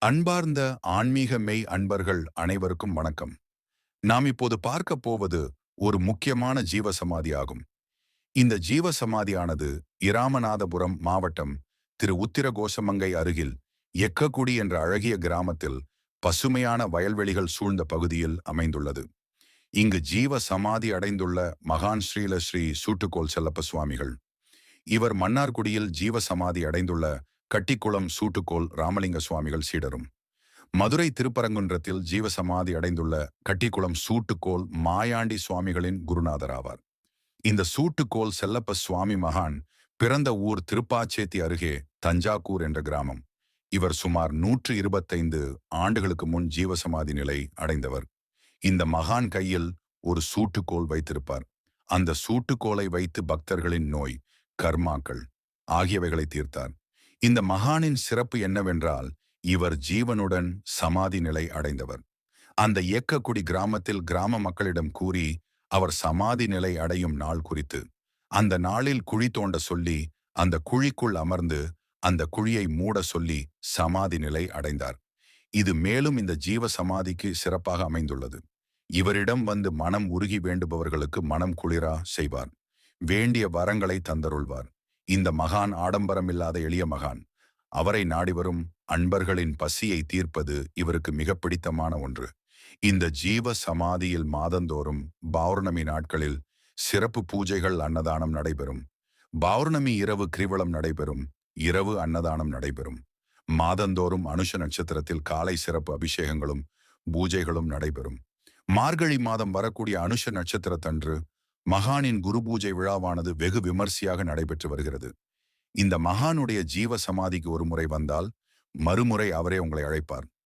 அன்பார்ந்த ஆன்மீக மெய் அன்பர்கள் அனைவருக்கும் வணக்கம். நாம் இப்போது பார்க்க போவது ஒரு முக்கியமான ஜீவசமாதி ஆகும். இந்த ஜீவசமாதியானது இராமநாதபுரம் மாவட்டம் திரு உத்திரகோசமங்கை அருகில் எக்கக்குடி என்ற அழகிய கிராமத்தில் பசுமையான வயல்வெளிகள் சூழ்ந்த பகுதியில் அமைந்துள்ளது. இங்கு ஜீவ சமாதி அடைந்துள்ள மகான் ஸ்ரீ சூட்டுக்கோல் செல்லப்ப சுவாமிகள். இவர் மன்னார்குடியில் ஜீவ சமாதி அடைந்துள்ள கட்டிக்குளம் சூட்டுக்கோல் ராமலிங்க சுவாமிகள் சீடரும். மதுரை திருப்பரங்குன்றத்தில் ஜீவசமாதி அடைந்துள்ள கட்டிக்குளம் சூட்டுக்கோல் மாயாண்டி சுவாமிகளின் குருநாதர் ஆவார். இந்த சூட்டுக்கோல் செல்லப்ப சுவாமி மகான் பிறந்த ஊர் திருப்பாச்சேத்தி அருகே தஞ்சாவூர் என்ற கிராமம். இவர் சுமார் 125 ஆண்டுகளுக்கு முன் ஜீவசமாதி நிலை அடைந்தவர். இந்த மகான் கையில் ஒரு சூட்டுக்கோல் வைத்திருப்பார். அந்த சூட்டுக்கோலை வைத்து பக்தர்களின் நோய், கர்மாக்கள் ஆகியவைகளை தீர்த்தார். இந்த மகானின் சிறப்பு என்னவென்றால், இவர் ஜீவனுடன் சமாதி நிலை அடைந்தவர். அந்த ஏக்கக்குடி கிராமத்தில் கிராம மக்களிடம் கூறி அவர் சமாதி நிலை அடையும் நாள் குறித்து, அந்த நாளில் குழி தோண்ட சொல்லி அந்த குழிக்குள் அமர்ந்து அந்த குழியை மூட சொல்லி சமாதி நிலை அடைந்தார். இது மேலும் இந்த ஜீவ சமாதிக்கு சிறப்பாக அமைந்துள்ளது. இவரிடம் வந்து மனம் உருகி வேண்டுபவர்களுக்கு மனம் குளிரா செய்வார். வேண்டிய வரங்களை தந்தருள்வார். இந்த மகான் ஆடம்பரமில்லாத எளிய மகான். அவரை நாடிவரும் அன்பர்களின் பசியை தீர்ப்பது இவருக்கு மிக பிடித்தமான ஒன்று. இந்த ஜீவ சமாதியில் மாதந்தோறும் பௌர்ணமி நாட்களில் சிறப்பு பூஜைகள், அன்னதானம் நடைபெறும். பௌர்ணமி இரவு கிரிவலம் நடைபெறும். இரவு அன்னதானம் நடைபெறும். மாதந்தோறும் அனுஷ நட்சத்திரத்தில் காலை சிறப்பு அபிஷேகங்களும் பூஜைகளும் நடைபெறும். மார்கழி மாதம் வரக்கூடிய அனுஷ நட்சத்திரத்தன்று மகானின் குரு பூஜை விழாவானது வெகு விமர்சையாக நடைபெற்று வருகிறது. இந்த மகானுடைய ஜீவ சமாதிக்கு ஒரு முறை வந்தால் மறுமுறை அவரே உங்களை அழைப்பார்.